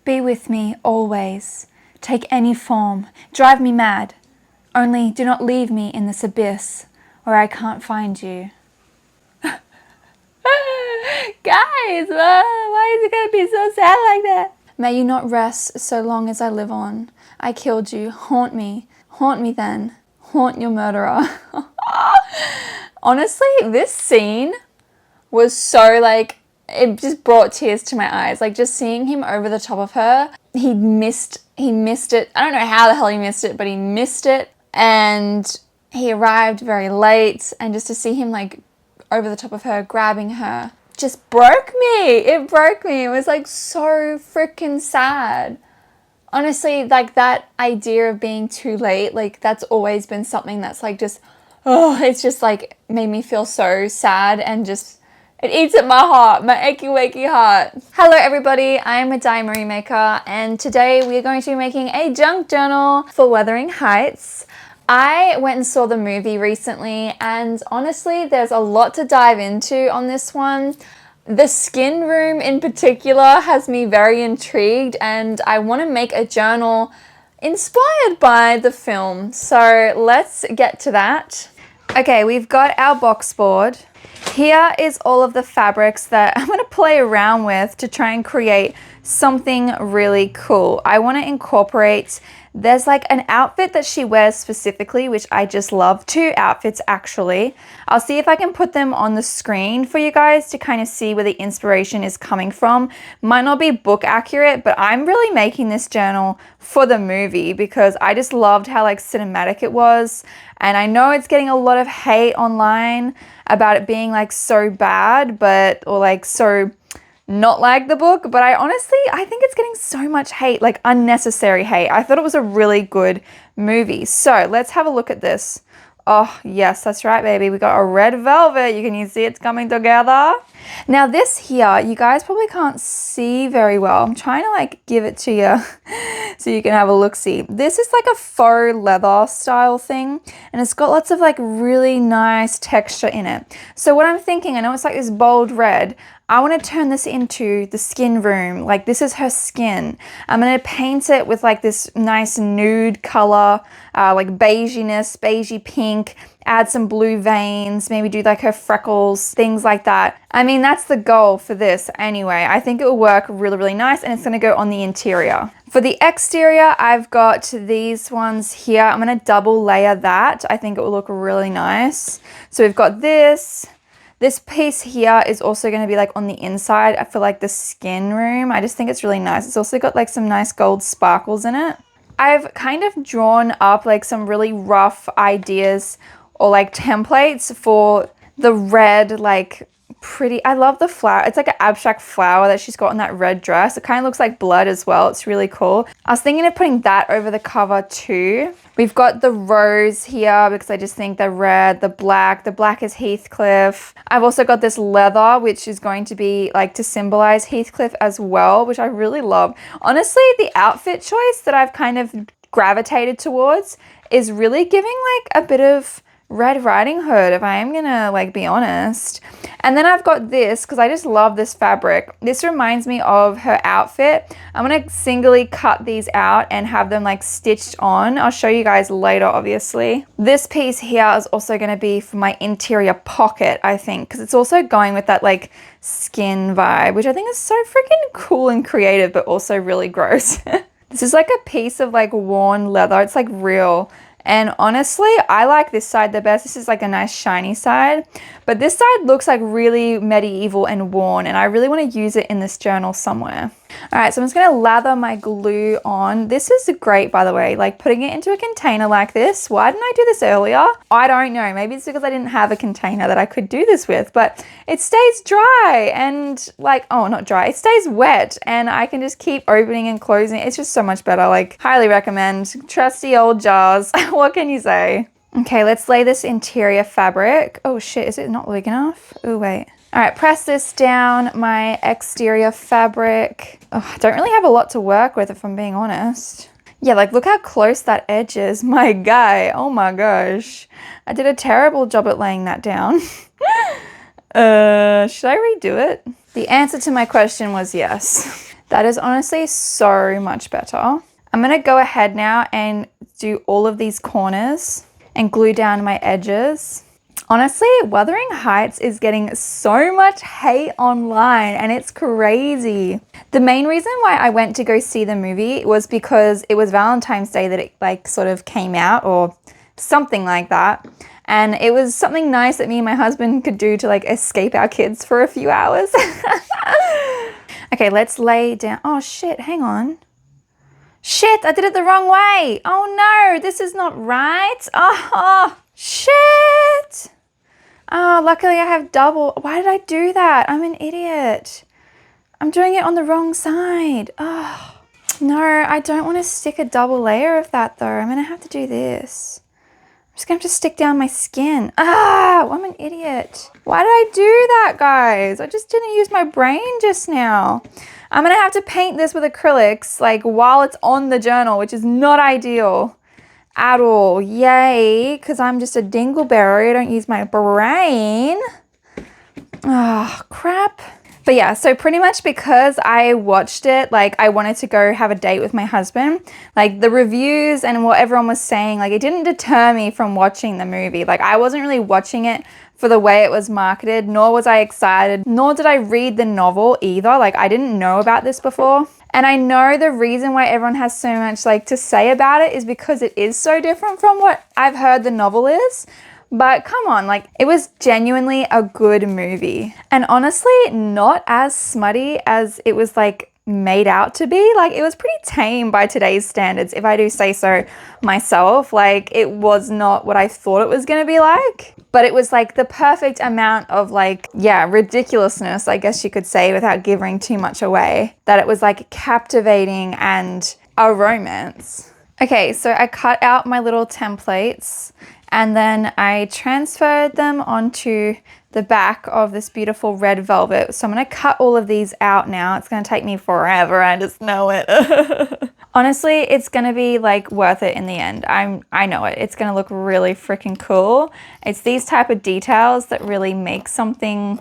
Be with me always. Take any form. Drive me mad. Only do not leave me in this abyss where I can't find you. Guys, why is it going to be so sad like that? May you not rest so long as I live on. I killed you. Haunt me then. Haunt your murderer. Honestly, this scene was so like, it just brought tears to my eyes. Like just seeing him over the top of her, he missed it. I don't know how the hell he missed it, but he missed it. And he arrived very late, and just to see him like over the top of her, grabbing her, just broke me. It broke me. It was like so freaking sad. Honestly, like that idea of being too late, like that's always been something that's like just, oh, it's just like made me feel so sad, and just, it eats at my heart, my achy wakey heart. Hello everybody, I am a diary maker, and today we are going to be making a junk journal for Wuthering Heights. I went and saw the movie recently, and honestly, there's a lot to dive into on this one. The skin room in particular has me very intrigued, and I want to make a journal inspired by the film. So let's get to that. Okay, we've got our box board. Here is all of the fabrics that I'm going to play around with to try and create something really cool. I want to incorporate, there's like an outfit that she wears specifically, which I just love. Two outfits actually. I'll see if I can put them on the screen for you guys to kind of see where the inspiration is coming from. Might not be book accurate, but I'm really making this journal for the movie because I just loved how like cinematic it was. And I know it's getting a lot of hate online about it being like so bad, or like so not like the book, but I think it's getting so much hate, like unnecessary hate. I thought it was a really good movie. So let's have a look at this. Oh yes, that's right, baby. We got a red velvet. Can you see it's coming together? Now this here, you guys probably can't see very well. I'm trying to like give it to you so you can have a look-see. This is like a faux leather style thing, and it's got lots of like really nice texture in it. So what I'm thinking, I know it's like this bold red, I want to turn this into the skin room. Like this is her skin. I'm going to paint it with like this nice nude color, like beiginess, beigey pink, add some blue veins, maybe do like her freckles, things like that. I mean, that's the goal for this anyway. I think it will work really, really nice, and it's going to go on the interior. For the exterior, I've got these ones here. I'm going to double layer that. I think it will look really nice. So we've got this. This piece here is also going to be like on the inside. I feel like the skin room. I just think it's really nice. It's also got like some nice gold sparkles in it. I've kind of drawn up like some really rough ideas or like templates for the red, like pretty, I love the flower. It's like an abstract flower that she's got in that red dress. It kind of looks like blood as well. It's really cool. I was thinking of putting that over the cover too. We've got the rose here because I just think the red, the black is Heathcliff. I've also got this leather, which is going to be like to symbolize Heathcliff as well, which I really love. Honestly, the outfit choice that I've kind of gravitated towards is really giving like a bit of Red Riding Hood, if I am gonna like be honest. And then I've got this because I just love this fabric. This reminds me of her outfit. I'm gonna singly cut these out and have them like stitched on. I'll show you guys later, obviously. This piece here is also gonna be for my interior pocket, I think, because it's also going with that like skin vibe, which I think is so freaking cool and creative, but also really gross. This is like a piece of like worn leather. It's like real. And honestly, I like this side the best. This is like a nice shiny side, but this side looks like really medieval and worn, and I really want to use it in this journal somewhere. All right, so I'm just gonna lather my glue on. This is great, by the way, like putting it into a container like this. Why didn't I do this earlier? I don't know. Maybe it's because I didn't have a container that I could do this with, but it stays dry and like, oh, not dry, it stays wet, and I can just keep opening and closing. It's just so much better. Like, highly recommend. Trusty old jars. What can you say? Okay, let's lay this interior fabric. Oh shit, is it not big enough? Oh, wait. All right, press this down, my exterior fabric. Oh, I don't really have a lot to work with, if I'm being honest. Yeah, like look how close that edge is. My guy, oh my gosh. I did a terrible job at laying that down. Should I redo it? The answer to my question was yes. That is honestly so much better. I'm going to go ahead now and do all of these corners and glue down my edges. Honestly, Wuthering Heights is getting so much hate online and it's crazy. The main reason why I went to go see the movie was because it was Valentine's Day that it like sort of came out or something like that. And it was something nice that me and my husband could do to like escape our kids for a few hours. Okay, let's lay down. Oh shit, hang on. Shit, I did it the wrong way. Oh no, this is not right. Oh, shit. Oh, luckily I have double. Why did I do that? I'm an idiot. I'm doing it on the wrong side. Oh, no, I don't want to stick a double layer of that though. I'm going to have to do this. I'm just going to have to stick down my skin. Ah, I'm an idiot. Why did I do that, guys? I just didn't use my brain just now. I'm going to have to paint this with acrylics like while it's on the journal, which is not ideal at all. Yay, because I'm just a dingleberry. I don't use my brain. Oh, crap. But yeah, so pretty much because I watched it, like I wanted to go have a date with my husband, like the reviews and what everyone was saying, like it didn't deter me from watching the movie. Like I wasn't really watching it for the way it was marketed, nor was I excited, nor did I read the novel either. Like I didn't know about this before. And I know the reason why everyone has so much like to say about it is because it is so different from what I've heard the novel is. But come on, like it was genuinely a good movie. And honestly, not as smutty as it was like made out to be. Like it was pretty tame by today's standards, if I do say so myself. Like it was not what I thought it was gonna be like. But it was like the perfect amount of like, yeah, ridiculousness, I guess you could say, without giving too much away. That it was like captivating and a romance. Okay, so I cut out my little templates and then I transferred them onto the back of this beautiful red velvet. So I'm going to cut all of these out now. It's going to take me forever. I just know it. Honestly, it's going to be like worth it in the end. I know it. It's going to look really freaking cool. It's these type of details that really make something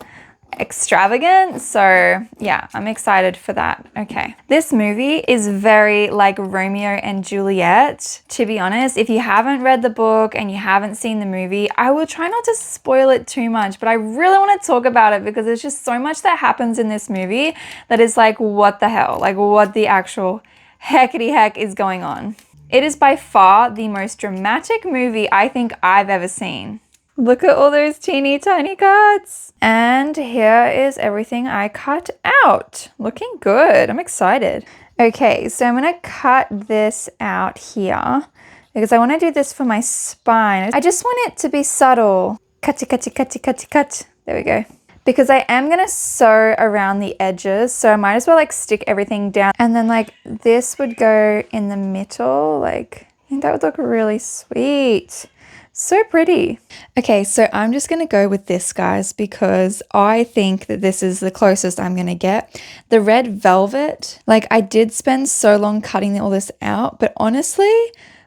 extravagant. So yeah, I'm excited for that. Okay. This movie is very like Romeo and Juliet. To be honest, if you haven't read the book and you haven't seen the movie, I will try not to spoil it too much, but I really want to talk about it because there's just so much that happens in this movie that is like, what the hell? Like what the actual heckity heck is going on? It is by far the most dramatic movie I think I've ever seen. Look at all those teeny tiny cuts. And here is everything I cut out. Looking good. I'm excited. Okay, so I'm going to cut this out here because I want to do this for my spine. I just want it to be subtle. Cutty, cutty, cutty, cutty, cut. There we go. Because I am going to sew around the edges, so I might as well like stick everything down. And then like this would go in the middle. Like, I think that would look really sweet. So pretty. Okay, so I'm just going to go with this, guys, because I think that this is the closest I'm going to get. The red velvet, like I did spend so long cutting all this out, but honestly,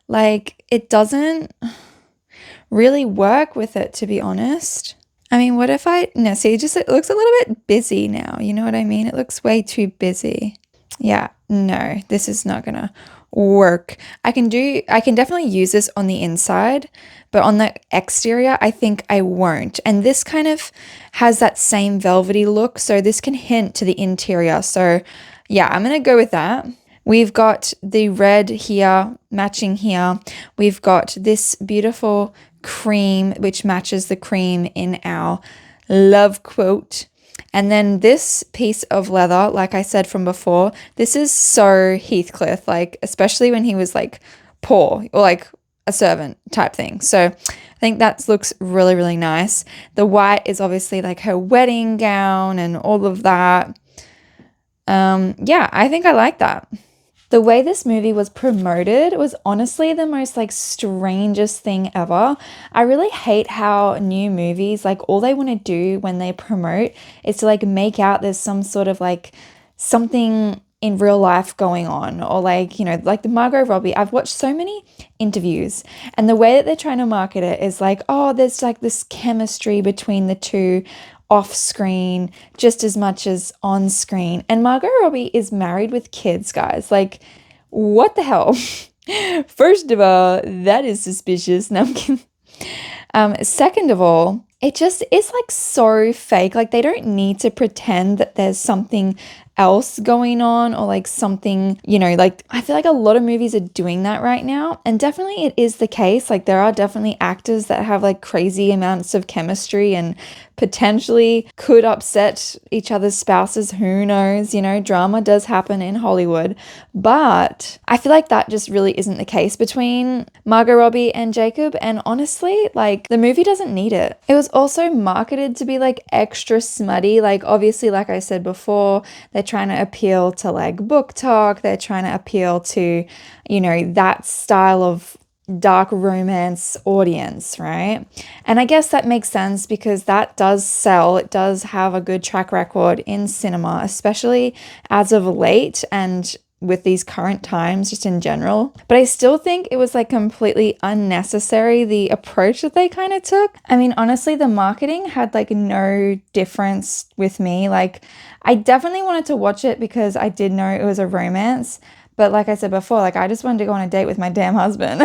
like it doesn't really work with it, to be honest. I mean, what if no, see, it looks a little bit busy now. You know what I mean? It looks way too busy. Yeah, no, this is not gonna work. I can definitely use this on the inside, but on the exterior, I think I won't. And this kind of has that same velvety look, so this can hint to the interior. So yeah, I'm gonna go with that. We've got the red here, matching here. We've got this beautiful cream, which matches the cream in our love quote. And then this piece of leather, like I said from before, this is so Heathcliff, like especially when he was like poor or like a servant type thing. So I think that looks really, really nice. The white is obviously like her wedding gown and all of that. Yeah, I think I like that. The way this movie was promoted was honestly the most like strangest thing ever. I really hate how new movies, like all they want to do when they promote is to like make out there's some sort of like something in real life going on, or like, you know, like the Margot Robbie. I've watched so many interviews and the way that they're trying to market it is like, oh, there's like this chemistry between the two, off screen just as much as on screen. And Margot Robbie is married with kids, guys. Like, what the hell? First of all, that is suspicious. No, I'm kidding. Second of all, it just is like so fake. Like, they don't need to pretend that there's something else going on, or like something, you know, like I feel like a lot of movies are doing that right now, and definitely it is the case. Like, there are definitely actors that have like crazy amounts of chemistry and potentially could upset each other's spouses. Who knows? You know, drama does happen in Hollywood, but I feel like that just really isn't the case between Margot Robbie and Jacob. And honestly, like, the movie doesn't need it. It was also marketed to be like extra smutty. Like, obviously, like I said before, they're trying to appeal to like book talk. They're trying to appeal to, you know, that style of dark romance audience, right? And I guess that makes sense because that does sell. It does have a good track record in cinema, especially as of late and with these current times just in general. But I still think it was like completely unnecessary, the approach that they kind of took. I mean, honestly, the marketing had like no difference with me. Like, I definitely wanted to watch it because I did know it was a romance. But like I said before, like, I just wanted to go on a date with my damn husband.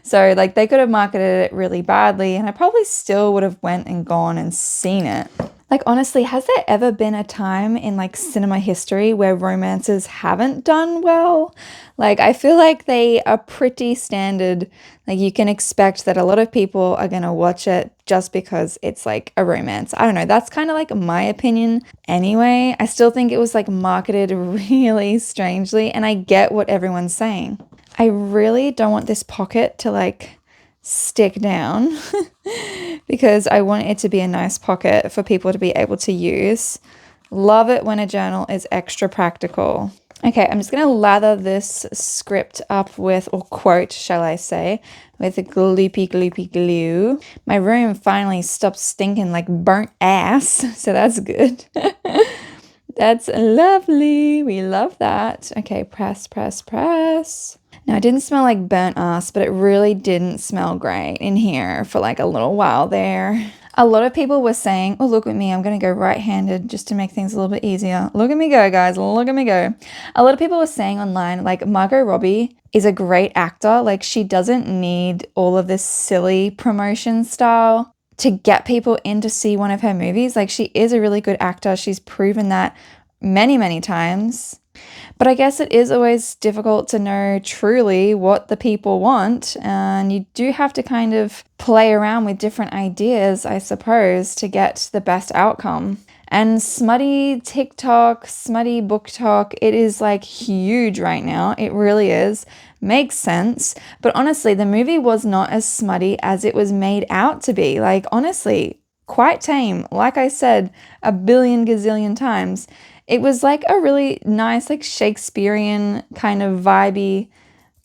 So like, they could have marketed it really badly and I probably still would have went and gone and seen it. Like, honestly, has there ever been a time in like cinema history where romances haven't done well? Like, I feel like they are pretty standard. Like, you can expect that a lot of people are gonna watch it just because it's like a romance. I don't know. That's kind of like my opinion anyway. I still think it was like marketed really strangely, and I get what everyone's saying. I really don't want this pocket to like stick down because I want it to be a nice pocket for people to be able to use. Love it when a journal is extra practical. Okay, I'm just going to lather this script up with, or quote, shall I say, with a gloopy gloopy glue. My room finally stopped stinking like burnt ass, so that's good. That's lovely. We love that. Okay, press, press, press. Now, it didn't smell like burnt ass, but it really didn't smell great in here for like a little while there. A lot of people were saying, oh, look at me, I'm going to go right-handed just to make things a little bit easier. Look at me go, guys. Look at me go. A lot of people were saying online, like, Margot Robbie is a great actor. Like, she doesn't need all of this silly promotion style to get people in to see one of her movies. Like, she is a really good actor. She's proven that many, many times. But I guess it is always difficult to know truly what the people want, and you do have to kind of play around with different ideas, I suppose, to get the best outcome. And smutty TikTok, smutty book talk, it is like huge right now. It really is. Makes sense. But honestly, the movie was not as smutty as it was made out to be. Like, honestly, quite tame. Like I said a billion gazillion times. It was like a really nice, like Shakespearean kind of vibey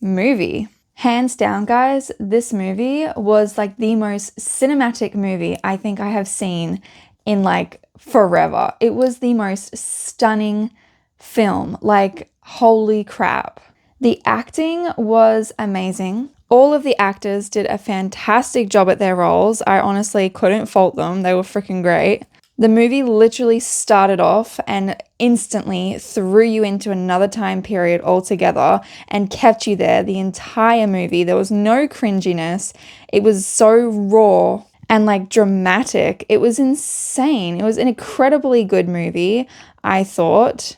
movie. Hands down, guys, this movie was like the most cinematic movie I think I have seen in like forever. It was the most stunning film. Like, holy crap. The acting was amazing. All of the actors did a fantastic job at their roles. I honestly couldn't fault them. They were freaking great. The movie literally started off and instantly threw you into another time period altogether and kept you there the entire movie. There was no cringiness. It was so raw and like dramatic. It was insane. It was an incredibly good movie, I thought.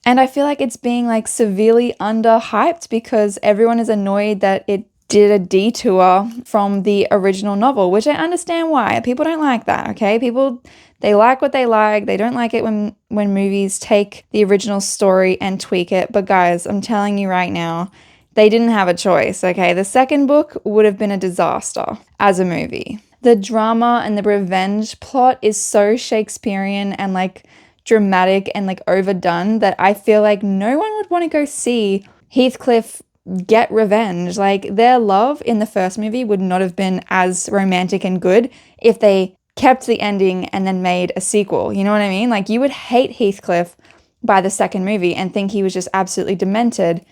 And I feel like it's being like severely underhyped because everyone is annoyed that it did a detour from the original novel, which I understand why. People don't like that, okay? People, they like what they like. They don't like it when movies take the original story and tweak it. But guys, I'm telling you right now, they didn't have a choice, okay? The second book would have been a disaster as a movie. The drama and the revenge plot is so Shakespearean and like dramatic and like overdone that I feel like no one would want to go see Heathcliff get revenge. Like, their love in the first movie would not have been as romantic and good if they kept the ending and then made a sequel. You know what I mean? Like, you would hate Heathcliff by the second movie and think he was just absolutely demented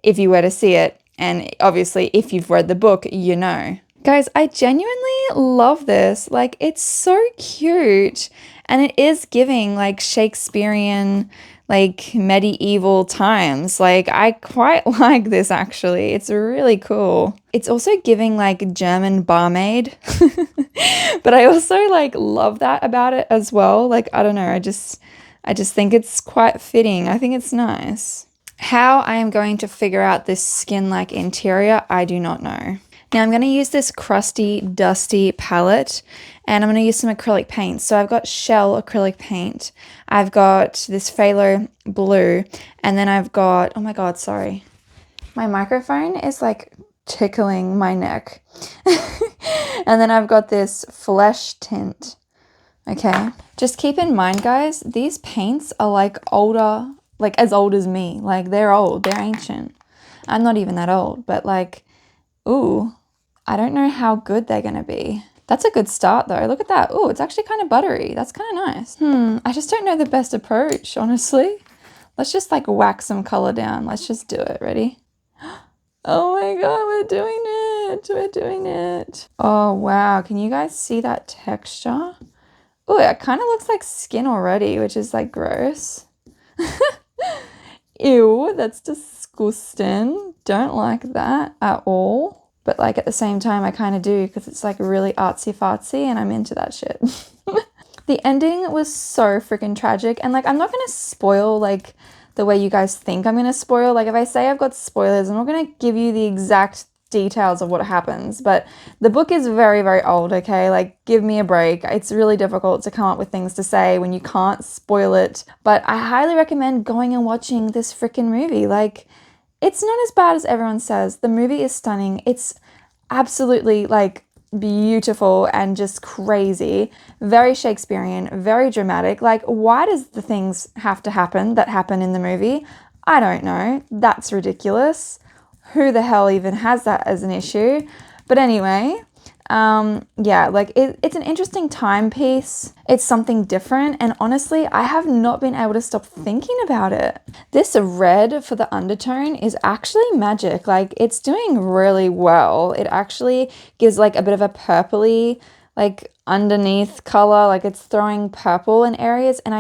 if you were to see it. And obviously, if you've read the book, you know. Guys, I genuinely love this. Like, it's so cute. And it is giving like Shakespearean, like medieval times. Like, I quite like this actually. It's really cool. It's also giving like German barmaid. But I also like love that about it as well. Like, I don't know, I just think it's quite fitting. I think it's nice. How I am going to figure out this skin-like interior, I do not know. Now I'm going to use this crusty, dusty palette and I'm going to use some acrylic paint. So I've got Shell acrylic paint. I've got this phthalo blue and then I've got, oh my God, sorry. My microphone is like tickling my neck. And then I've got this flesh tint. Okay. Just keep in mind, guys, these paints are like older, like as old as me. Like they're old, they're ancient. I'm not even that old, but like, ooh, I don't know how good they're gonna be. That's a good start though. Look at that. Ooh, it's actually kind of buttery. That's kind of nice. I just don't know the best approach, honestly. Let's just like whack some color down. Let's just do it. Ready? Oh my God, we're doing it. We're doing it. Oh wow, can you guys see that texture? Oh, it kind of looks like skin already, which is like gross. Ew, that's disgusting. Don't like that at all. But like at the same time, I kind of do because it's like really artsy fartsy and I'm into that shit. The ending was so freaking tragic. And like, I'm not going to spoil like the way you guys think I'm going to spoil. Like if I say I've got spoilers, I'm not going to give you the exact details of what happens, but the book is very, very old, okay? Like, give me a break. It's really difficult to come up with things to say when you can't spoil it, but I highly recommend going and watching this freaking movie. Like, it's not as bad as everyone says. The movie is stunning. It's absolutely, like, beautiful and just crazy. Very Shakespearean, very dramatic. Like, why does the things have to happen that happen in the movie? I don't know. That's ridiculous. Who the hell even has that as an issue? But anyway, yeah, like it's an interesting timepiece. It's something different. And honestly, I have not been able to stop thinking about it. This red for the undertone is actually magic. Like it's doing really well. It actually gives like a bit of a purpley, like underneath color, like it's throwing purple in areas, and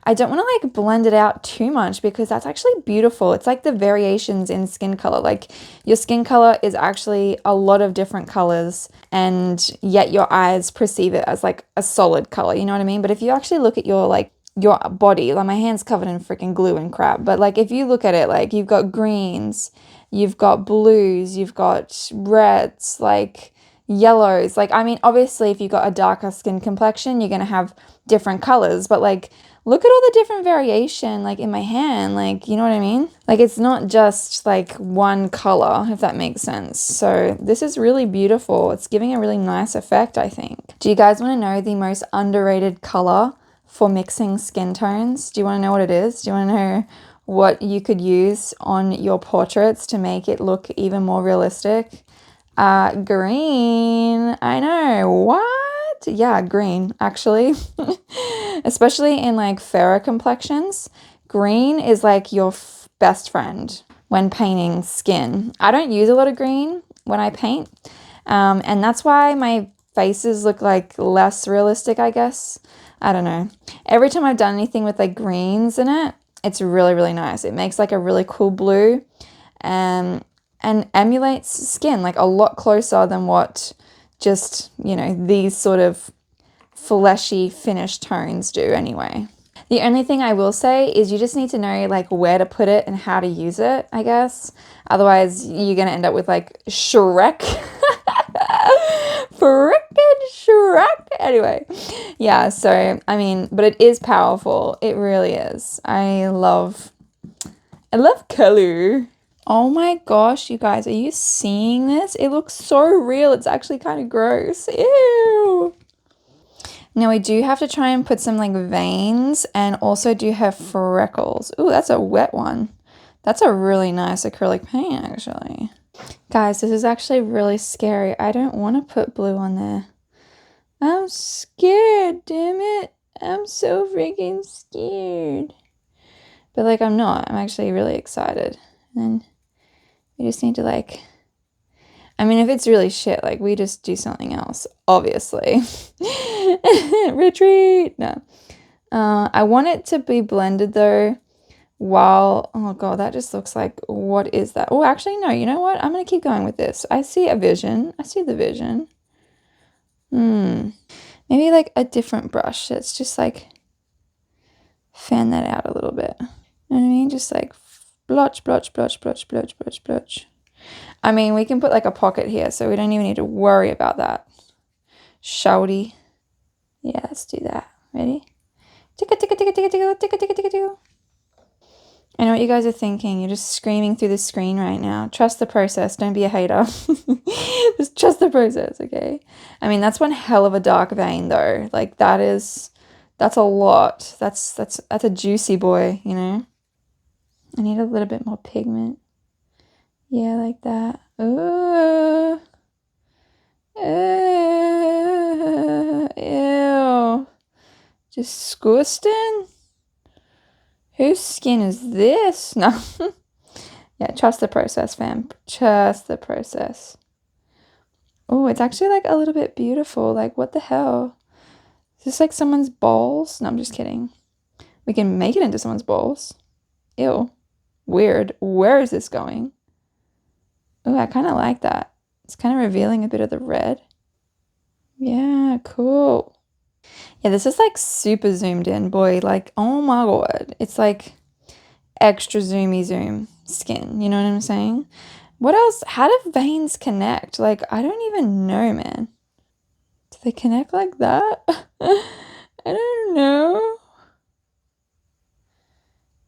I don't want to like blend it out too much because that's actually beautiful. It's like the variations in skin color. Like your skin color is actually a lot of different colors and yet your eyes perceive it as like a solid color, you know what I mean? But if you actually look at your like your body, like my hand's covered in freaking glue and crap, but like if you look at it, like you've got greens, you've got blues, you've got reds, like yellows. Like, I mean, obviously, if you've got a darker skin complexion, you're going to have different colors, but like, look at all the different variation, like in my hand, like, you know what I mean? Like, it's not just like one color, if that makes sense. So this is really beautiful. It's giving a really nice effect, I think. Do you guys want to know the most underrated color for mixing skin tones? Do you want to know what it is? Do you want to know what you could use on your portraits to make it look even more realistic? Green. I know. What? Yeah, green, actually. Especially in like fairer complexions. Green is like your best friend when painting skin. I don't use a lot of green when I paint. And that's why my faces look like less realistic, I guess. I don't know. Every time I've done anything with like greens in it, it's really, really nice. It makes like a really cool blue. And emulates skin like a lot closer than what just, you know, these sort of fleshy finished tones do anyway. The only thing I will say is you just need to know like where to put it and how to use it, I guess. Otherwise, you're going to end up with like Shrek. Frickin' Shrek. Anyway, yeah, so, I mean, but it is powerful. It really is. I love color. Oh my gosh, you guys, are you seeing this? It looks so real. It's actually kind of gross. Ew. Now we do have to try and put some like veins and also do have freckles. Ooh, that's a wet one. That's a really nice acrylic paint, actually. Guys, this is actually really scary. I don't want to put blue on there. I'm scared, damn it. I'm so freaking scared. But like, I'm not. I'm actually really excited. And we just need to like, I mean, if it's really shit, like, we just do something else, obviously. Retreat! No. I want it to be blended, though, while... Oh, God, that just looks like... What is that? Oh, actually, no. You know what? I'm going to keep going with this. I see a vision. I see the vision. Maybe, like, a different brush. It's just, like... Fan that out a little bit. You know what I mean? Just, like, blotch, blotch, blotch, blotch, blotch, blotch, blotch. I mean, we can put like a pocket here, so we don't even need to worry about that. Shouty. Yeah, let's do that. Ready? Ticka, ticka, ticka, ticka, ticka, ticka, ticka, ticka, ticka. I know what you guys are thinking. You're just screaming through the screen right now. Trust the process. Don't be a hater. Just trust the process, okay? I mean, that's one hell of a dark vein, though. Like, that's a lot. That's a juicy boy, you know? I need a little bit more pigment. Yeah, like that. Ooh. Ew. Disgusting. Whose skin is this? No. Yeah, trust the process, fam. Trust the process. Oh, it's actually like a little bit beautiful. Like, what the hell? Is this like someone's balls? No, I'm just kidding. We can make it into someone's balls. Ew. Weird. Where is this going? Oh, I kind of like that. It's kind of revealing a bit of the red. Yeah, cool. Yeah, this is like super zoomed in, boy. Like, oh my God. It's like extra zoomy zoom skin. You know what I'm saying? What else? How do veins connect? Like, I don't even know, man. Do they connect like that? I don't know.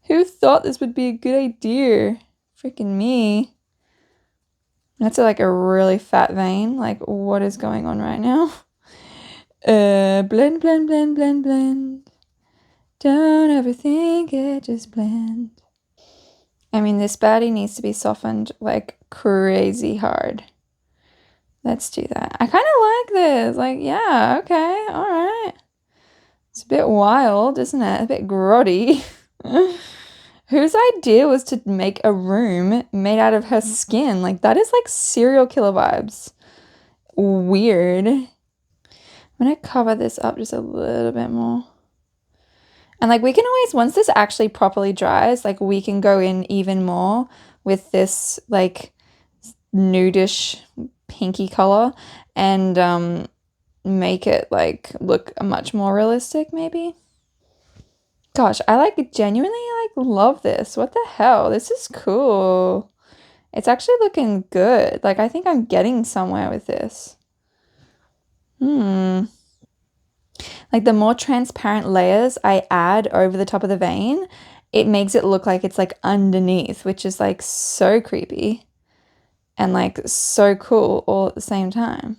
Who thought this would be a good idea? Freaking me. That's like a really fat vein. Like, what is going on right now? Blend, blend, blend, blend, blend. Don't overthink it, just blend. I mean, this baddie needs to be softened like crazy hard. Let's do that. I kind of like this. Like, yeah, okay, all right. It's a bit wild, isn't it? A bit grotty. Whose idea was to make a room made out of her skin? Like, that is like serial killer vibes. Weird. I'm gonna cover this up just a little bit more. And like, we can always, once this actually properly dries, like, we can go in even more with this like nudish pinky color and make it like look much more realistic, maybe. Gosh, I like genuinely like love this. What the hell? This is cool. It's actually looking good. Like, I think I'm getting somewhere with this. Like, the more transparent layers I add over the top of the vein, it makes it look like it's like underneath, which is like so creepy and like so cool all at the same time.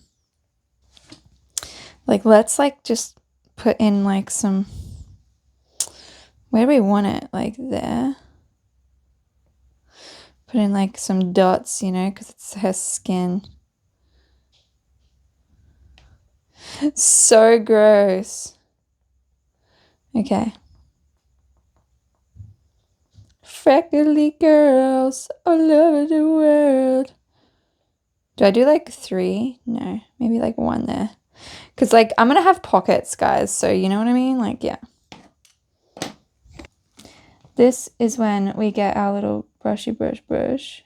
Like, let's like just put in like some... Where do we want it? Like there. Put in like some dots, you know, because it's her skin. So gross. Okay. Freckly girls all over the world. Do I do like 3? No, maybe like 1 there. Because like, I'm going to have pockets, guys. So you know what I mean? Like, yeah. This is when we get our little brushy brush.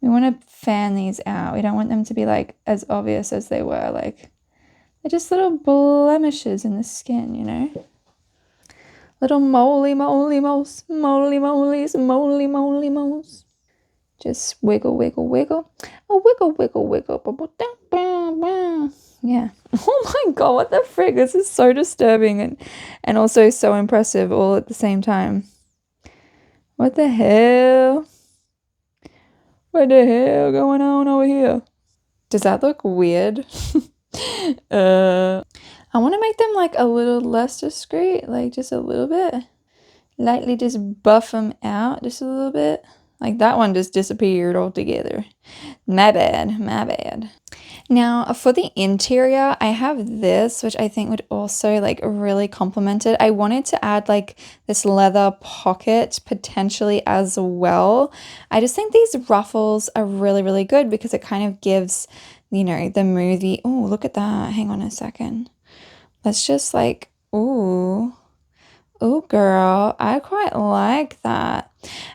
We want to fan these out. We don't want them to be like as obvious as they were. Like, they're just little blemishes in the skin, you know? Little moly moles, moly molies, moly moly moles. Just wiggle, wiggle, wiggle. Oh, wiggle, wiggle, wiggle. Yeah. Oh my God, what the frick? This is so disturbing and also so impressive all at the same time. What the hell? What the hell going on over here? Does that look weird? I want to make them like a little less discreet, like just a little bit. Lightly just buff them out just a little bit. Like, that one just disappeared altogether. My bad, my bad. Now for the interior, I have this, which I think would also like really complement it. I wanted to add like this leather pocket potentially as well. I just think these ruffles are really, really good because it kind of gives, you know, the movie. Oh, look at that. Hang on a second. Let's just like, ooh, ooh, girl, I quite like that.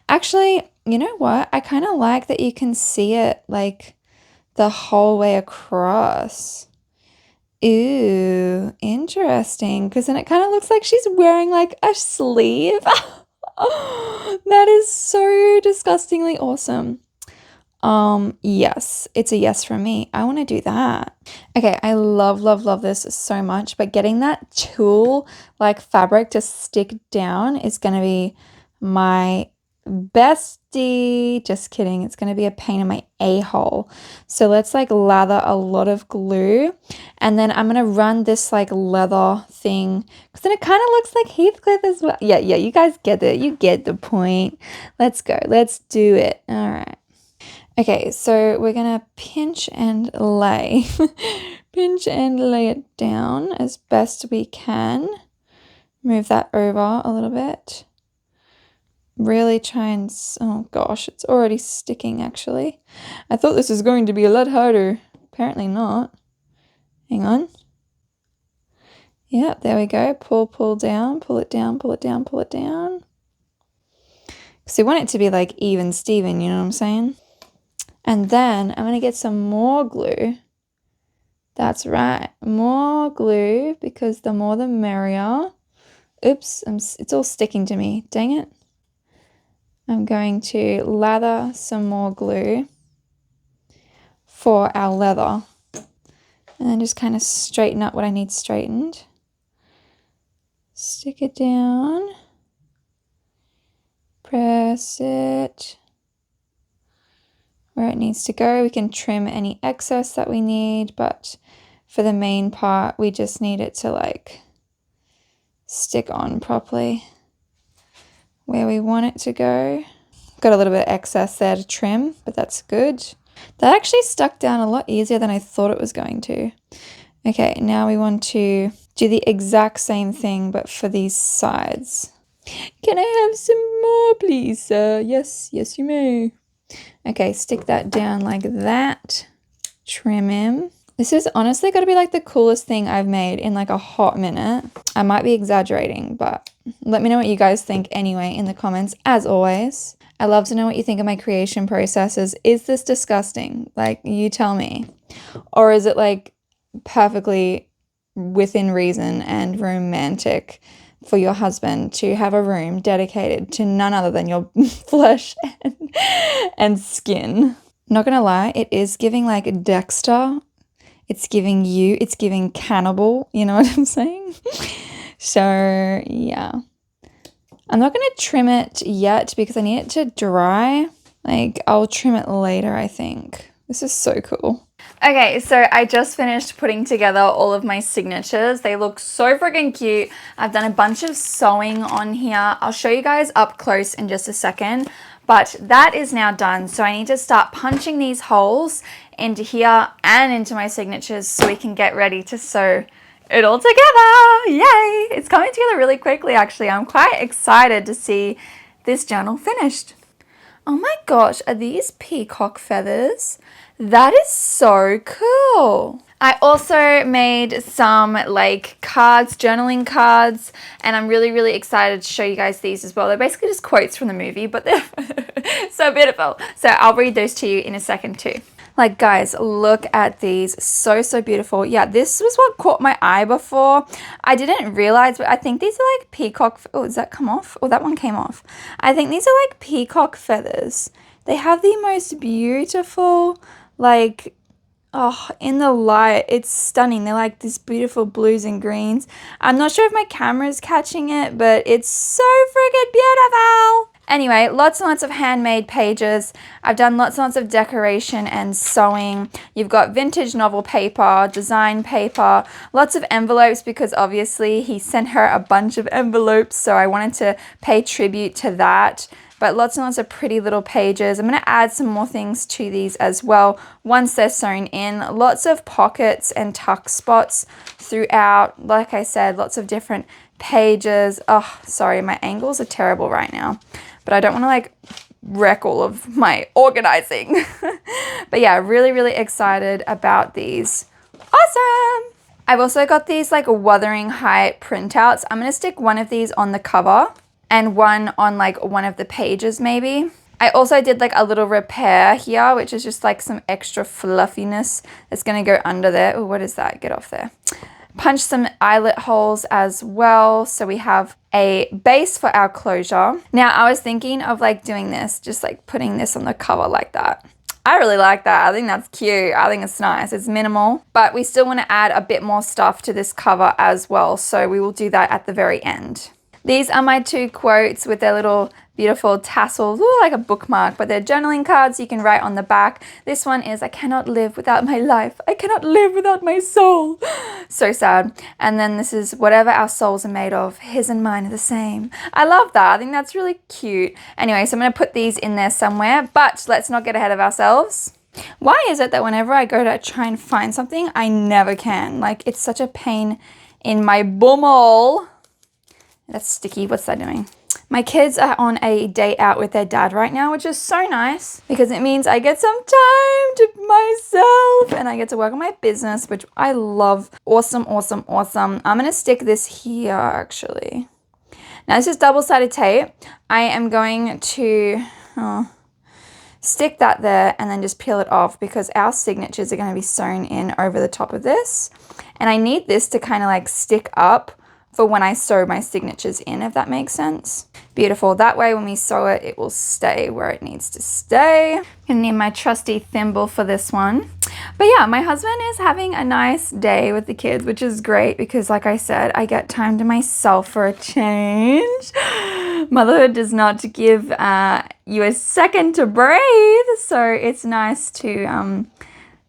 Actually, you know what? I kind of like that you can see it like the whole way across. Ooh, interesting. Because then it kind of looks like she's wearing like a sleeve. That is so disgustingly awesome. Yes, it's a yes from me. I want to do that. Okay, I love, love, love this so much, but getting that tulle like fabric to stick down is going to be my bestie. Just kidding. It's going to be a pain in my a-hole. So let's like lather a lot of glue, and then I'm going to run this like leather thing because then it kind of looks like Heathcliff as well. Yeah, you guys get it. You get the point. Let's go. Let's do it. All right. Okay, so we're gonna pinch and lay, pinch and lay it down as best we can. Move that over a little bit. Really try and, oh gosh, it's already sticking actually. I thought this was going to be a lot harder. Apparently not. Hang on. Yep, there we go. Pull down, pull it down, pull it down, pull it down. Because we want it to be like even Steven, you know what I'm saying? And then I'm going to get some more glue. That's right, more glue, because the more the merrier. Oops, it's all sticking to me. Dang it. I'm going to lather some more glue for our leather. And then just kind of straighten up what I need straightened. Stick it down. Press it where it needs to go. We can trim any excess that we need, but for the main part, we just need it to like stick on properly where we want it to go. Got a little bit of excess there to trim, but that's good. That actually stuck down a lot easier than I thought it was going to. Okay, now we want to do the exact same thing, but for these sides. Can I have some more, please, sir? Yes, you may. Okay, stick that down like that. Trim him. This is honestly got to be like the coolest thing I've made in like a hot minute. I might be exaggerating, but let me know what you guys think anyway in the comments, as always. I love to know what you think of my creation processes. Is this disgusting? Like, you tell me. Or is it like perfectly within reason and romantic for your husband to have a room dedicated to none other than your flesh and skin? Not gonna lie, it is giving like Dexter. It's giving it's giving cannibal, you know what I'm saying? So yeah. I'm not gonna trim it yet because I need it to dry. Like, I'll trim it later, I think. This is so cool. Okay, so I just finished putting together all of my signatures. They look so freaking cute. I've done a bunch of sewing on here. I'll show you guys up close in just a second, but that is now done. So I need to start punching these holes into here and into my signatures so we can get ready to sew it all together. Yay! It's coming together really quickly, actually. I'm quite excited to see this journal finished. Oh my gosh, are these peacock feathers? That is so cool. I also made some like cards, journaling cards, and I'm really, really excited to show you guys these as well. They're basically just quotes from the movie, but they're so beautiful. So I'll read those to you in a second too. Like, guys, look at these. So, so beautiful. Yeah, this was what caught my eye before. I didn't realize, but I think these are like peacock. Oh, does that come off? Oh, that one came off. I think these are like peacock feathers. They have the most beautiful, like, oh, in the light, it's stunning. They're like these beautiful blues and greens. I'm not sure if my camera's catching it, but it's so freaking beautiful. Anyway, lots and lots of handmade pages. I've done lots and lots of decoration and sewing. You've got vintage novel paper, design paper, lots of envelopes because obviously he sent her a bunch of envelopes, so I wanted to pay tribute to that. but lots and lots of pretty little pages. I'm going to add some more things to these as well once they're sewn in. Lots of pockets and tuck spots throughout. Like I said, lots of different pages. Oh, sorry, my angles are terrible right now, but I don't want to like wreck all of my organizing. But yeah, really, really excited about these. Awesome! I've also got these like Wuthering Heights printouts. I'm going to stick one of these on the cover and one on like one of the pages maybe. I also did like a little repair here, which is just like some extra fluffiness that's going to go under there. Oh, what is that? Get off there. Punch some eyelet holes as well, so we have a base for our closure. Now I was thinking of like doing this, just like putting this on the cover like that. I really like that. I think that's cute. I think it's nice. It's minimal, but we still want to add a bit more stuff to this cover as well, so we will do that at the very end. These are my 2 quotes with their little beautiful tassels. Ooh, like a bookmark, but they're journaling cards you can write on the back. This one is, I cannot live without my life. I cannot live without my soul. So sad. And then this is, whatever our souls are made of, his and mine are the same. I love that. I think that's really cute. Anyway, so I'm going to put these in there somewhere, but let's not get ahead of ourselves. Why is it that whenever I go to try and find something, I never can? Like, it's such a pain in my bumhole. That's sticky. What's that doing? My kids are on a date out with their dad right now, which is so nice because it means I get some time to myself and I get to work on my business, which I love. Awesome, awesome, awesome. I'm going to stick this here actually. Now this is double-sided tape. I am going to stick that there and then just peel it off because our signatures are going to be sewn in over the top of this. And I need this to kind of like stick up for when I sew my signatures in, if that makes sense. Beautiful. That way when we sew it, it will stay where it needs to stay. I'm gonna need my trusty thimble for this one. But yeah, my husband is having a nice day with the kids, which is great because like I said, I get time to myself for a change. Motherhood does not give you a second to breathe. So it's nice to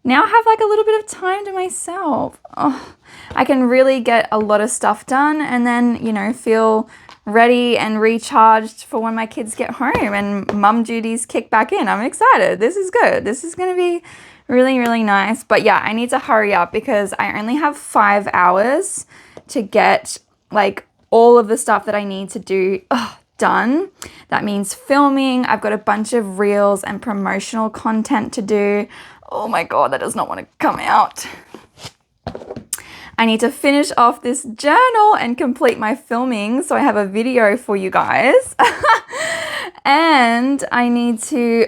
now have like a little bit of time to myself. Oh, I can really get a lot of stuff done and then, you know, feel ready and recharged for when my kids get home and mum duties kick back in. I'm excited. This is good. This is going to be really, really nice. But yeah, I need to hurry up because I only have 5 hours to get like all of the stuff that I need to do done. That means filming. I've got a bunch of reels and promotional content to do. Oh my God, that does not want to come out. I need to finish off this journal and complete my filming so I have a video for you guys. And I need to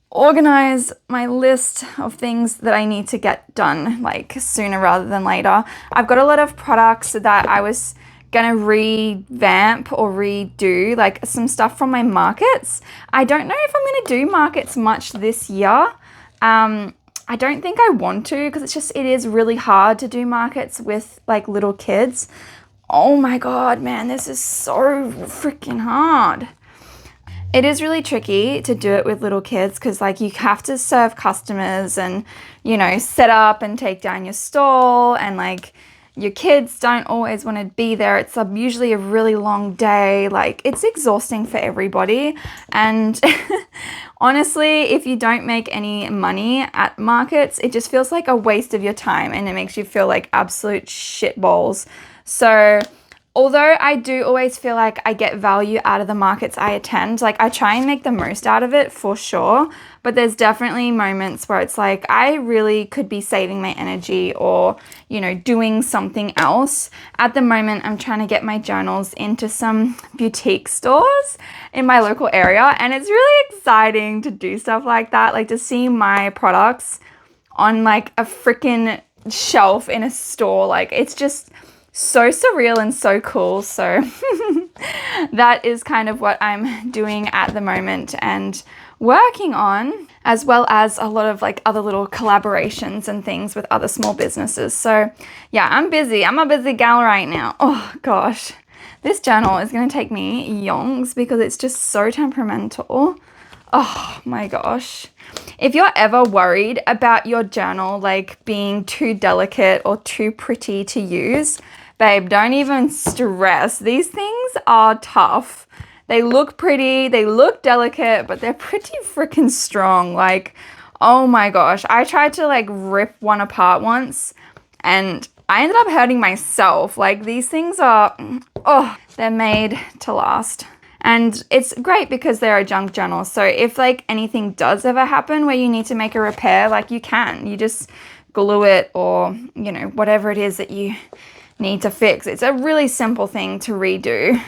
organize my list of things that I need to get done like sooner rather than later. I've got a lot of products that I was gonna revamp or redo, like some stuff from my markets. I don't know if I'm gonna do markets much this year. I don't think I want to because it is really hard to do markets with like little kids. Oh my God, man, this is so freaking hard. It is really tricky to do it with little kids because like you have to serve customers and, you know, set up and take down your stall and like your kids don't always want to be there. It's usually a really long day. Like it's exhausting for everybody. And honestly, if you don't make any money at markets, it just feels like a waste of your time and it makes you feel like absolute shitballs. So although I do always feel like I get value out of the markets I attend, like I try and make the most out of it for sure, but there's definitely moments where it's like I really could be saving my energy or, you know, doing something else. At the moment, I'm trying to get my journals into some boutique stores in my local area, and it's really exciting to do stuff like that, like to see my products on like a freaking shelf in a store. Like it's just so surreal and so cool. So that is kind of what I'm doing at the moment and working on, as well as a lot of like other little collaborations and things with other small businesses. So yeah, I'm busy. I'm a busy gal right now. Oh gosh, this journal is going to take me yongs because it's just so temperamental. Oh my gosh. If you're ever worried about your journal like being too delicate or too pretty to use, babe, don't even stress. These things are tough They look pretty, they look delicate, but they're pretty freaking strong. Like, oh my gosh. I tried to like rip one apart once and I ended up hurting myself. Like, these things are, oh, they're made to last. And it's great because they're a junk journal. So if like anything does ever happen where you need to make a repair, like you can. You just glue it or, you know, whatever it is that you need to fix. It's a really simple thing to redo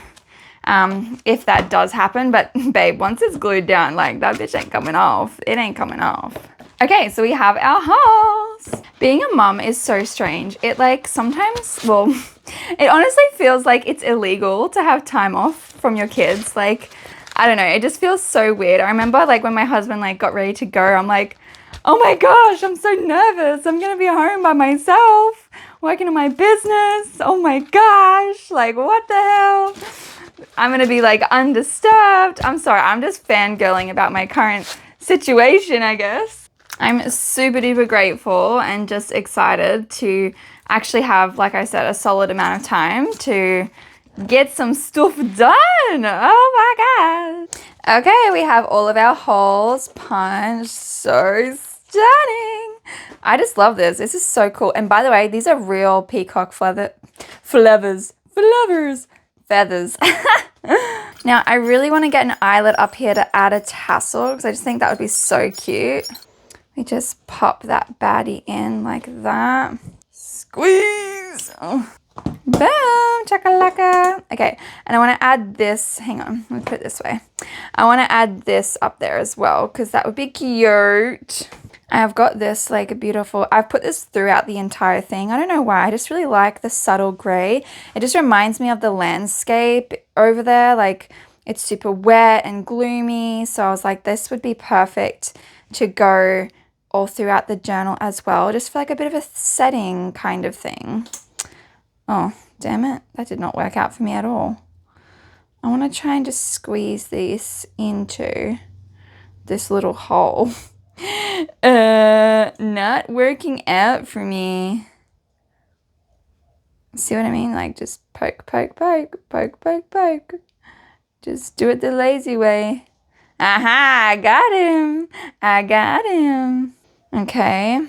if that does happen. But babe, once it's glued down, like that bitch ain't coming off. It ain't coming off. Okay, so we have our house. Being a mum is so strange. It like sometimes, well, it honestly feels like it's illegal to have time off from your kids. Like, I don't know, it just feels so weird. I remember like when my husband like got ready to go, I'm like, oh my gosh, I'm so nervous. I'm gonna be home by myself, working on my business. Oh my gosh, like what the hell? I'm gonna be like undisturbed. I'm sorry, I'm just fangirling about my current situation, I guess. I'm super duper grateful and just excited to actually have, like I said, a solid amount of time to get some stuff done. Oh my god. Okay, we have all of our holes punched. So stunning. I just love this. This is so cool. And by the way, these are real peacock feathers. Now, I really want to get an eyelet up here to add a tassel because I just think that would be so cute. We just pop that baddie in like that. Squeeze. Oh. Boom, chakalaka. Okay, and I want to add this. Hang on, let me put it this way. I want to add this up there as well because that would be cute. I've got this like a beautiful, I've put this throughout the entire thing. I don't know why, I just really like the subtle gray. It just reminds me of the landscape over there. Like it's super wet and gloomy. So I was like, this would be perfect to go all throughout the journal as well, just for like a bit of a setting kind of thing. Oh, damn it. That did not work out for me at all. I want to try and just squeeze this into this little hole. Not working out for me. See what I mean? Like just poke, poke, poke, poke, poke, poke. Just do it the lazy way. Aha, I got him. I got him. Okay.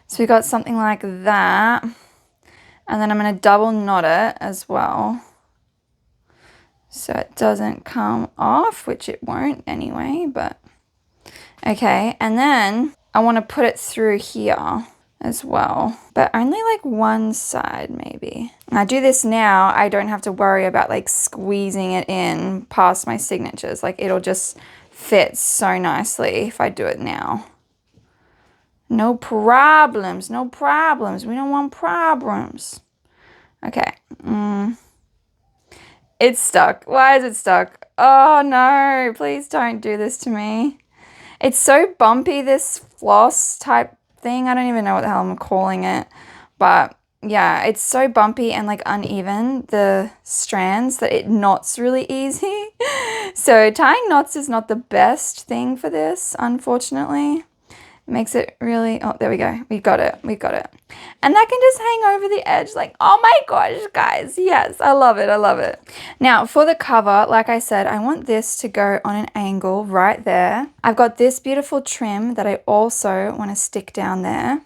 So we got something like that. And then I'm going to double knot it as well. So it doesn't come off, which it won't anyway, but okay. And then I want to put it through here as well, but only like one side maybe. When I do this now, I don't have to worry about like squeezing it in past my signatures. Like it'll just fit so nicely if I do it now. No problems, no problems. We don't want problems. Okay. It's stuck. Why is it stuck? Oh no, please don't do this to me. It's so bumpy, this floss type thing. I don't even know what the hell I'm calling it. But yeah, it's so bumpy and like uneven, the strands, that it knots really easy. So tying knots is not the best thing for this, unfortunately. It makes it really, oh, there we go. We got it. We got it. And that can just hang over the edge like, oh my gosh, guys. Yes, I love it. I love it. Now for the cover, like I said, I want this to go on an angle right there. I've got this beautiful trim that I also want to stick down there.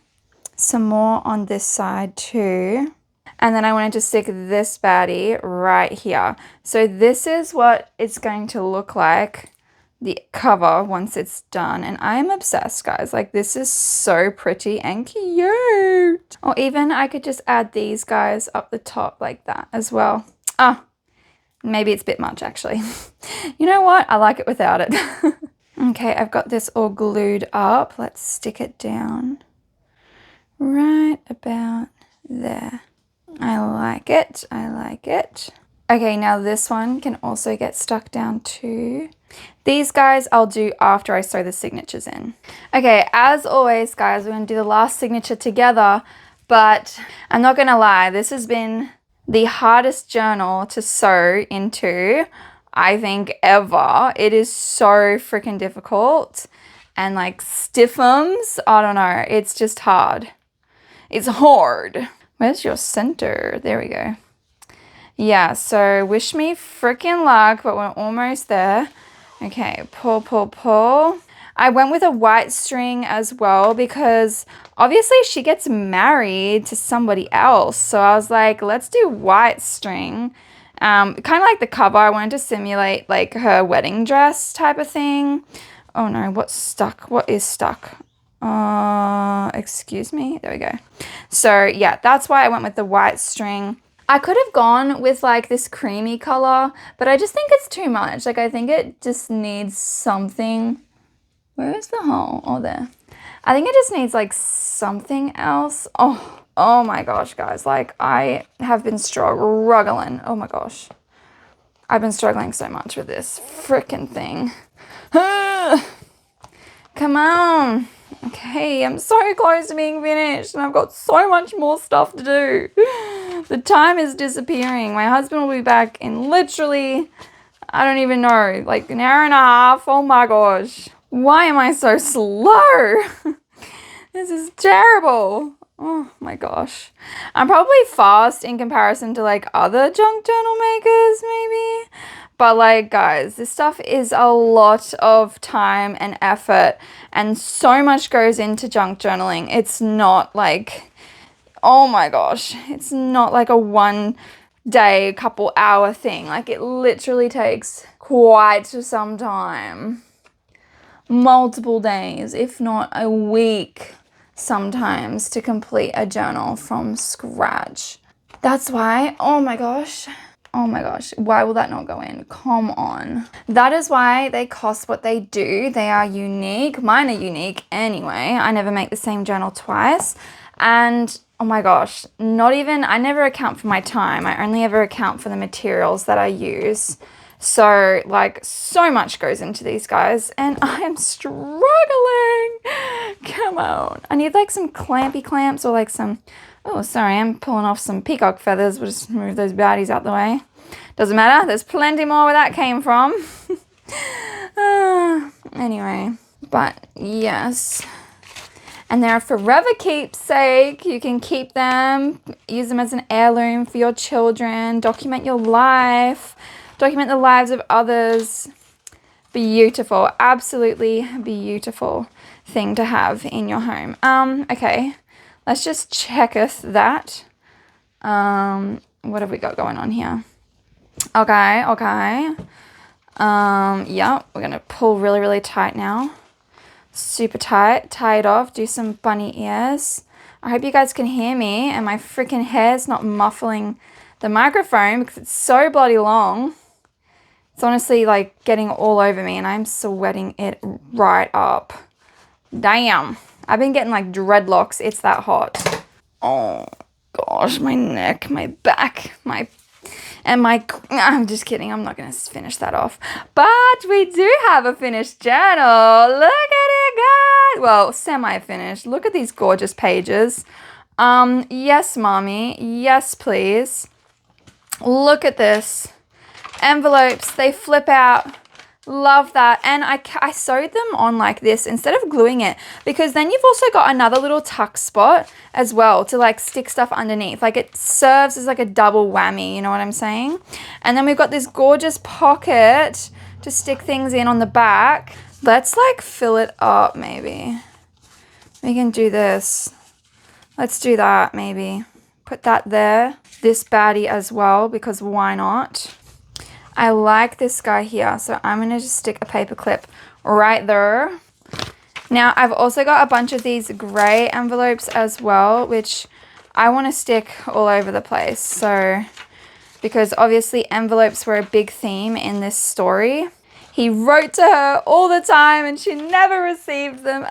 Some more on this side too. And then I wanted to stick this baddie right here. So this is what it's going to look like, the cover, once it's done. And I am obsessed, guys. Like this is so pretty and cute. Or even I could just add these guys up the top like that as well. Ah, maybe it's a bit much actually. You know what? I like it without it. Okay, I've got this all glued up. Let's stick it down right about there. I like it. I like it. Okay, now this one can also get stuck down too. These guys I'll do after I sew the signatures in. Okay, as always, guys, we're going to do the last signature together, but I'm not going to lie, this has been the hardest journal to sew into, I think, ever. It is so freaking difficult and like stiffums. I don't know. It's just hard. It's hard. Where's your center? There we go. Yeah, so wish me freaking luck, but we're almost there. Okay, pull, pull, pull. I went with a white string as well because obviously she gets married to somebody else. So I was like, let's do white string. Kind of like the cover. I wanted to simulate like her wedding dress type of thing. Oh no, what's stuck? What is stuck? Excuse me. There we go. So yeah, that's why I went with the white string. I could have gone with like this creamy color, but I just think it's too much. Like I think it just needs something. Where is the hole? Oh, there. I think it just needs like something else. Oh my gosh, guys. Like I have been struggling. Oh my gosh. I've been struggling so much with this freaking thing. Come on. Okay, I'm so close to being finished and I've got so much more stuff to do. The time is disappearing. My husband will be back in literally, I don't even know, like an hour and a half. Oh my gosh. Why am I so slow? This is terrible. Oh my gosh. I'm probably fast in comparison to like other junk journal makers maybe. But like guys, this stuff is a lot of time and effort and so much goes into junk journaling. It's not like, oh my gosh, it's not like a one day, couple hour thing. Like it literally takes quite some time. Multiple days, if not a week sometimes, to complete a journal from scratch. That's why, oh my gosh, why will that not go in? Come on. That is why they cost what they do. They are unique. Mine are unique anyway. I never make the same journal twice. And oh my gosh, I never account for my time. I only ever account for the materials that I use. So like so much goes into these guys and I am struggling. Come on. I need like some clampy clamps or like some, oh sorry, I'm pulling off some peacock feathers. We'll just move those baddies out the way. Doesn't matter. There's plenty more where that came from. Anyway, but yes. And they're a forever keepsake. You can keep them, use them as an heirloom for your children, document your life. Document the lives of others. Beautiful, absolutely beautiful thing to have in your home. Okay, let's just checketh that. What have we got going on here? Okay. Yeah, we're gonna pull really, really tight now. Super tight, tie it off, do some bunny ears. I hope you guys can hear me and my freaking hair's not muffling the microphone because it's so bloody long. It's honestly like getting all over me and I'm sweating it right up. Damn. I've been getting like dreadlocks. It's that hot. Oh gosh, my neck, my back, I'm just kidding. I'm not going to finish that off. But we do have a finished journal. Look at it, guys. Well, semi-finished. Look at these gorgeous pages. Yes, mommy. Yes, please. Look at this. Envelopes, they flip out. Love that. And I sewed them on like this instead of gluing it because then you've also got another little tuck spot as well to like stick stuff underneath. Like it serves as like a double whammy, you know what I'm saying? And then we've got this gorgeous pocket to stick things in on the back. Let's like fill it up maybe. We can do this. Let's do that maybe. Put that there. This baddie as well because why not? I like this guy here, so I'm going to just stick a paper clip right there. Now, I've also got a bunch of these gray envelopes as well, which I want to stick all over the place. So, because obviously envelopes were a big theme in this story. He wrote to her all the time and she never received them.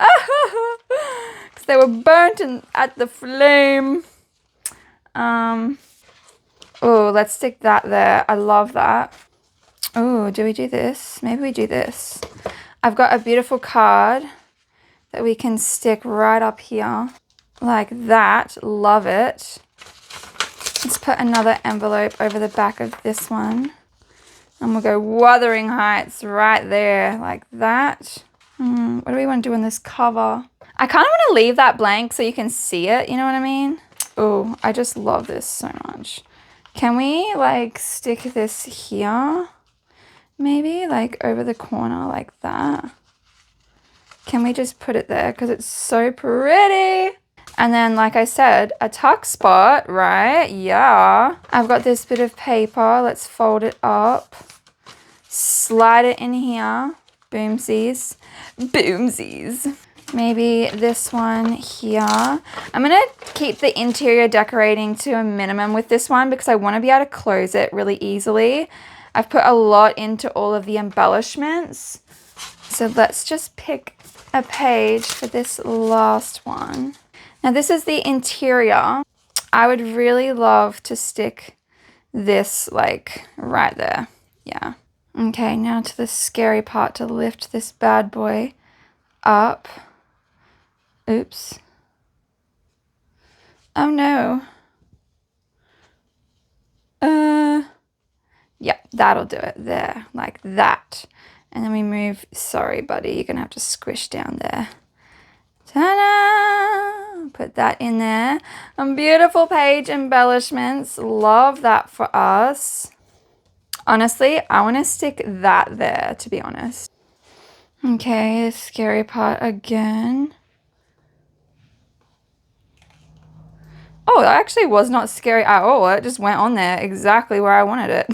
Because they were burnt at the flame. Oh, let's stick that there. I love that. Oh, do we do this? Maybe we do this. I've got a beautiful card that we can stick right up here like that. Love it. Let's put another envelope over the back of this one. And we'll go Wuthering Heights right there like that. What do we want to do on this cover? I kind of want to leave that blank so you can see it. You know what I mean? Oh, I just love this so much. Can we like stick this here? Maybe like over the corner like that. Can we just put it there? Because it's so pretty. And then, like I said, a tuck spot, right? Yeah. I've got this bit of paper. Let's fold it up. Slide it in here. Boomsies. Boomsies. Maybe this one here. I'm going to keep the interior decorating to a minimum with this one because I want to be able to close it really easily. I've put a lot into all of the embellishments. So let's just pick a page for this last one. Now this is the interior. I would really love to stick this like right there. Yeah. Okay, now to the scary part, to lift this bad boy up. Oops. Oh no. Yeah, that'll do it there, like that. And then we move, sorry buddy, you're gonna have to squish down there. Ta-da! Put that in there. Beautiful page embellishments. Love that for us. Honestly, I want to stick that there, to be honest. Okay, the scary part again. Oh, that actually was not scary at all. It just went on there exactly where I wanted it.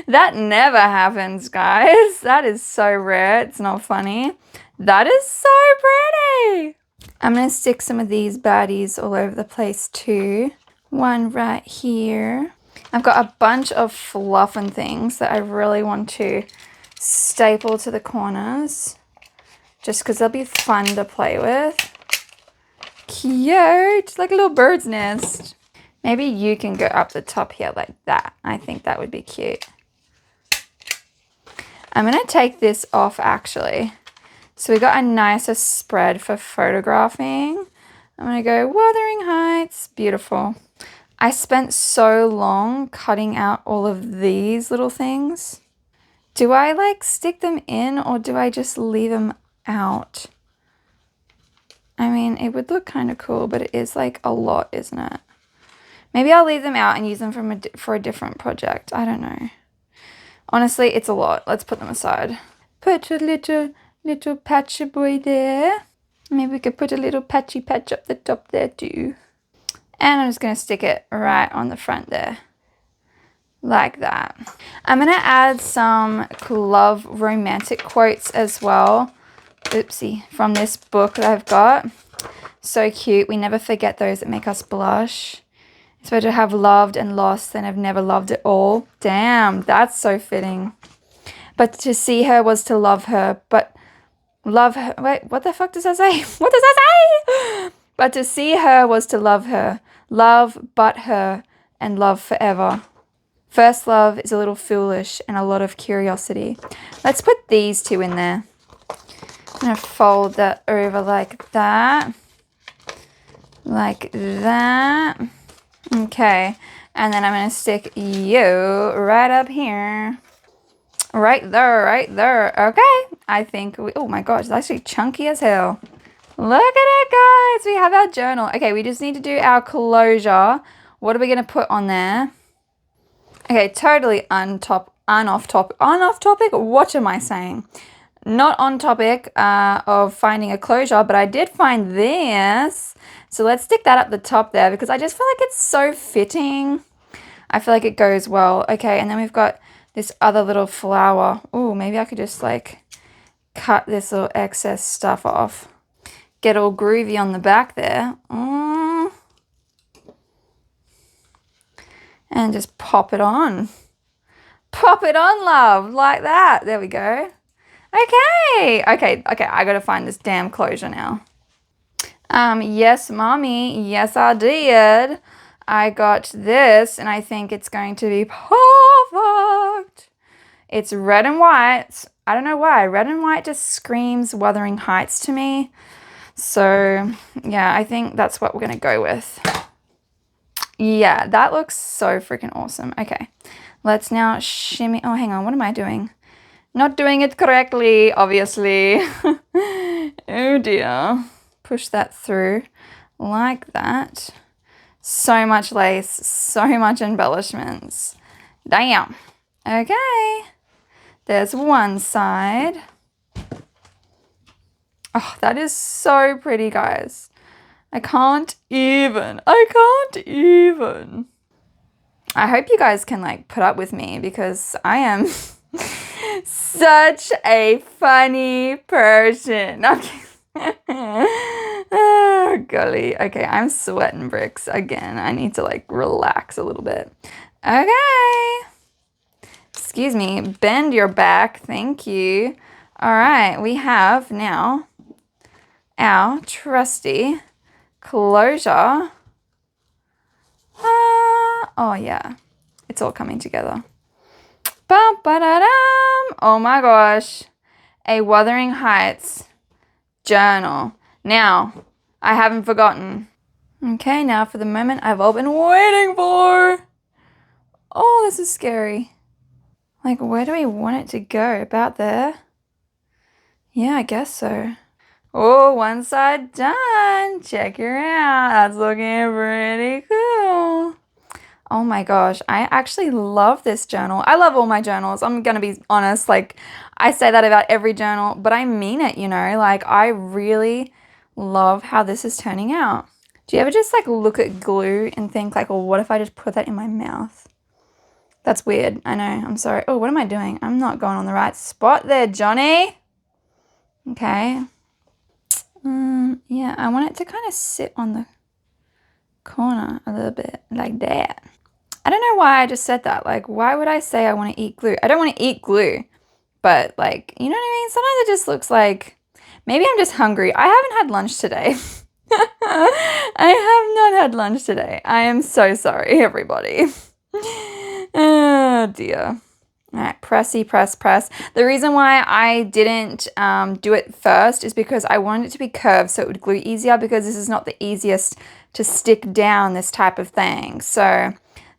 That never happens, guys. That is so rare. It's not funny. That is so pretty. I'm going to stick some of these baddies all over the place too. One right here. I've got a bunch of fluff and things that I really want to staple to the corners just because they'll be fun to play with. Cute, like a little bird's nest. Maybe you can go up the top here like that. I think that would be cute. I'm going to take this off actually. So we got a nicer spread for photographing. I'm going to go Wuthering Heights. Beautiful. I spent so long cutting out all of these little things. Do I like stick them in or do I just leave them out? I mean, it would look kind of cool, but it is like a lot, isn't it? Maybe I'll leave them out and use them for a different project. I don't know. Honestly, it's a lot. Let's put them aside. Put a little patchy boy there. Maybe we could put a little patchy patch up the top there too. And I'm just going to stick it right on the front there. Like that. I'm going to add some love romantic quotes as well. Oopsie, from this book that I've got. So cute. We never forget those that make us blush. It's better to have loved and lost than have never loved at all. Damn, that's so fitting. But to see her was to love her. But love her. Wait, what the fuck does that say? What does that say? But to see her was to love her. Love but her and love forever. First love is a little foolish and a lot of curiosity. Let's put these two in there. I'm going to fold that over like that. Like that. Okay. And then I'm going to stick you right up here. Right there, right there. Okay. I think oh my gosh, it's actually chunky as hell. Look at it, guys. We have our journal. Okay, we just need to do our closure. What are we going to put on there? Okay, totally off topic. What am I saying? Not on topic of finding a closure, but I did find this. So let's stick that up the top there because I just feel like it's so fitting. I feel like it goes well. Okay, and then we've got this other little flower. Oh, maybe I could just like cut this little excess stuff off. Get all groovy on the back there. And just pop it on. Pop it on, love, like that. There we go. Okay. I gotta find this damn closure now. Yes, mommy. Yes, I did. I got this, and I think it's going to be perfect. It's red and white. I don't know why. Red and white just screams Wuthering Heights to me. So, yeah, I think that's what we're gonna go with. Yeah, that looks so freaking awesome. Okay, let's now shimmy. Oh, hang on. What am I doing? Not doing it correctly, obviously. Oh, dear. Push that through like that. So much lace, so much embellishments. Damn. Okay. There's one side. Oh, that is so pretty, guys. I can't even. I hope you guys can like put up with me because I am such a funny person. Oh, golly. Okay, I'm sweating bricks again. I need to like relax a little bit. Okay. Excuse me. Bend your back. Thank you. All right, we have now our trusty closure. Oh yeah, it's all coming together. Ba-ba-da-dum. Oh my gosh, a Wuthering Heights journal. Now, I haven't forgotten. Okay, now for the moment I've all been waiting for. Oh, this is scary. Like, where do we want it to go? About there? Yeah, I guess so. Oh, one side done. Check her out. That's looking pretty cool. Oh my gosh, I actually love this journal. I love all my journals. I'm gonna be honest, like I say that about every journal, but I mean it, you know, like I really love how this is turning out. Do you ever just like look at glue and think like, well, what if I just put that in my mouth? That's weird. I know, I'm sorry. Oh, what am I doing? I'm not going on the right spot there, Johnny. Okay. Yeah, I want it to kind of sit on the corner a little bit like that. I don't know why I just said that. Like, why would I say I want to eat glue? I don't want to eat glue, but like, you know what I mean? Sometimes it just looks like, maybe I'm just hungry. I haven't had lunch today. I have not had lunch today. I am so sorry, everybody. Oh dear. All right, pressy, press. The reason why I didn't do it first is because I wanted it to be curved so it would glue easier, because this is not the easiest to stick down, this type of thing. So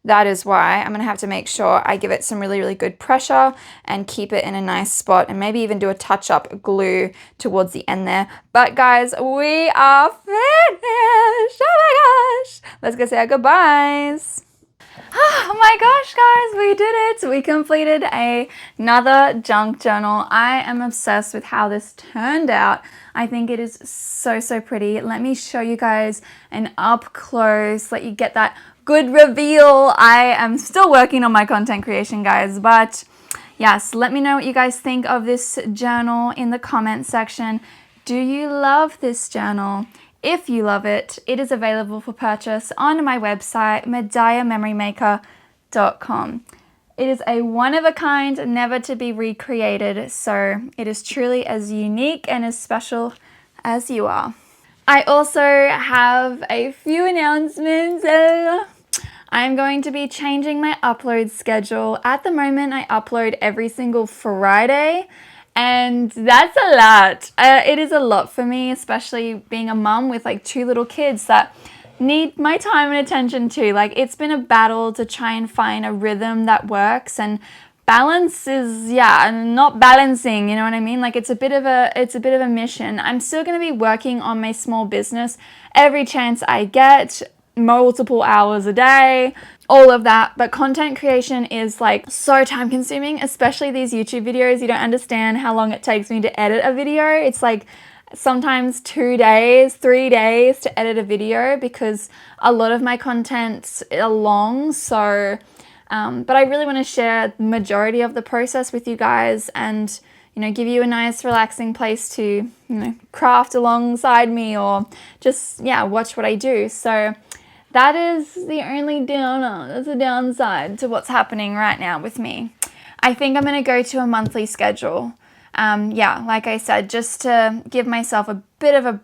that is why I'm going to have to make sure I give it some really, really good pressure and keep it in a nice spot, and maybe even do a touch-up glue towards the end there. But guys, we are finished. Oh my gosh. Let's go say our goodbyes. Oh my gosh, guys, we did it. We completed another junk journal. I am obsessed with how this turned out. I think it is so, so pretty. Let me show you guys an up close, let you get that good reveal. I am still working on my content creation, guys, but yes, let me know what you guys think of this journal in the comment section. Do you love this journal? If you love it, it is available for purchase on my website, medeamemorymaker.com. It is a one-of-a-kind, never to be recreated, so it is truly as unique and as special as you are. I also have a few announcements. I'm going to be changing my upload schedule. At the moment, I upload every single Friday, and that's a lot. It is a lot for me, especially being a mum with like 2 little kids that need my time and attention too. Like, it's been a battle to try and find a rhythm that works, and balance is, yeah, not balancing, you know what I mean? Like, it's a bit of a mission. I'm still going to be working on my small business every chance I get, multiple hours a day, all of that. But content creation is like so time consuming, especially these YouTube videos. You don't understand how long it takes me to edit a video. It's like sometimes 2 days, 3 days to edit a video, because a lot of my contents are long. So but I really want to share the majority of the process with you guys, and you know, give you a nice relaxing place to, you know, craft alongside me, or just, yeah, watch what I do. So that is the only that's a downside to what's happening right now with me. I think I'm going to go to a monthly schedule. Yeah, like I said, just to give myself a bit of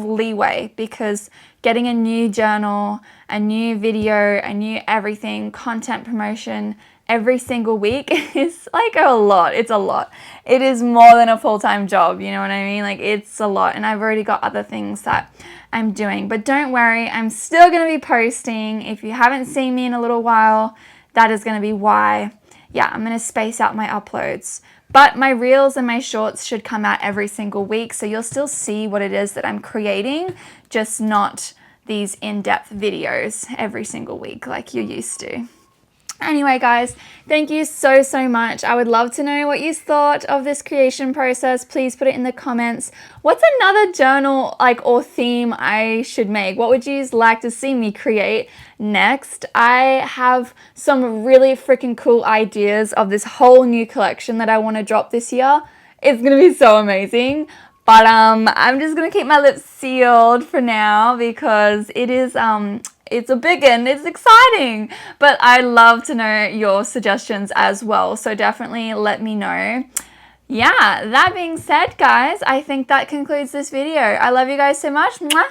leeway, because getting a new journal, a new video, a new everything, content promotion every single week is like a lot. It's a lot. It is more than a full-time job, you know what I mean? Like, it's a lot, and I've already got other things that I'm doing. But don't worry, I'm still going to be posting. If you haven't seen me in a little while, that is going to be why. Yeah, I'm going to space out my uploads. But my reels and my shorts should come out every single week, so you'll still see what it is that I'm creating, just not these in-depth videos every single week like you're used to. Anyway, guys, thank you so, so much. I would love to know what you thought of this creation process. Please put it in the comments. What's another journal or theme I should make? What would you like to see me create next? I have some really freaking cool ideas of this whole new collection that I want to drop this year. It's going to be so amazing. But I'm just going to keep my lips sealed for now because it is it's a big one. It's exciting. But I'd love to know your suggestions as well. So definitely let me know. Yeah, that being said, guys, I think that concludes this video. I love you guys so much. Mwah.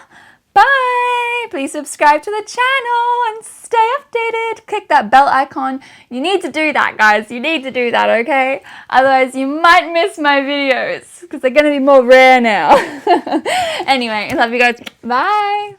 Bye! Please subscribe to the channel and stay updated. Click that bell icon. You need to do that, guys. You need to do that, okay? Otherwise, you might miss my videos because they're going to be more rare now. Anyway, I love you guys. Bye!